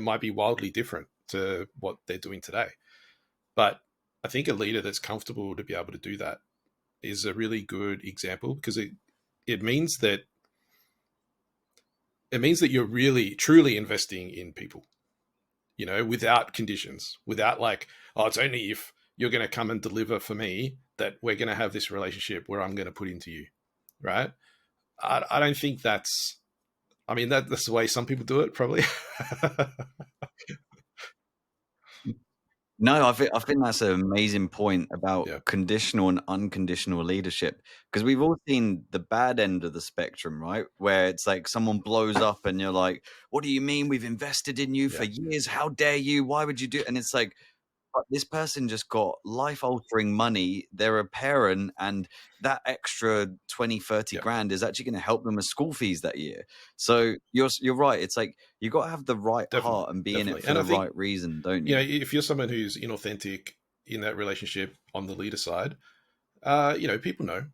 might be wildly different to what they're doing today. But I think a leader that's comfortable to be able to do that is a really good example, because it means that you're really truly investing in people, without conditions, without like, oh, it's only if you're going to come and deliver for me that we're going to have this relationship where I'm going to put into you, right? I don't think that's, I mean, that's the way some people do it, probably. No, I think that's an amazing point about Yeah. conditional and unconditional leadership, because we've all seen the bad end of the spectrum, right? Where it's like someone blows up and you're like, "What do you mean? We've invested in you for Yeah. years. How dare you? Why would you do?" And it's like, but this person just got life-altering money. They're a parent, and that extra 20, 30 Yeah. grand is actually going to help them with school fees that year. So you're right. It's like you got to have the right Definitely. heart and be in it Definitely. for And I the think, right reason, don't you? if you're someone who's inauthentic in that relationship on the leader side, people know,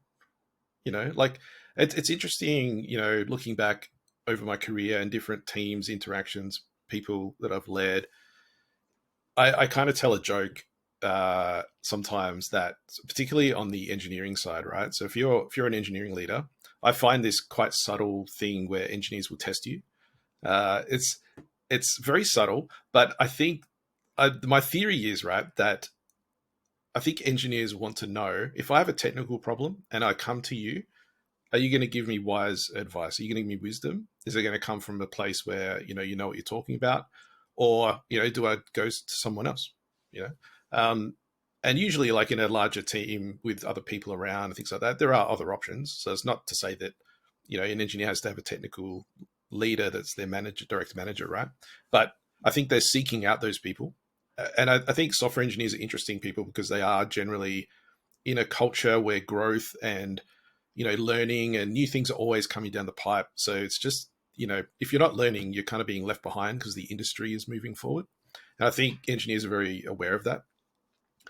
like it's interesting, looking back over my career and different teams, interactions, people that I've led. I kind of tell a joke sometimes that, particularly on the engineering side, right? So if you're an engineering leader, I find this quite subtle thing where engineers will test you. It's very subtle, but I think my theory is, right, that I think engineers want to know, if I have a technical problem and I come to you, are you going to give me wise advice? Are you going to give me wisdom? Is it going to come from a place where you know what you're talking about, or do I go to someone else? You know, um, and usually, like in a larger team with other people around and things like that, there are other options. So it's not to say that an engineer has to have a technical leader that's their manager, direct manager, right? But I think they're seeking out those people, and I think software engineers are interesting people because they are generally in a culture where growth and learning and new things are always coming down the pipe. So it's just, if you're not learning, you're kind of being left behind because the industry is moving forward. And I think engineers are very aware of that.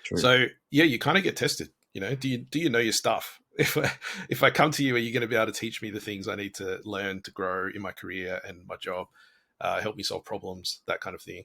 True. So yeah, you kind of get tested. Do you know your stuff? If I come to you, are you going to be able to teach me the things I need to learn to grow in my career and my job, help me solve problems, that kind of thing?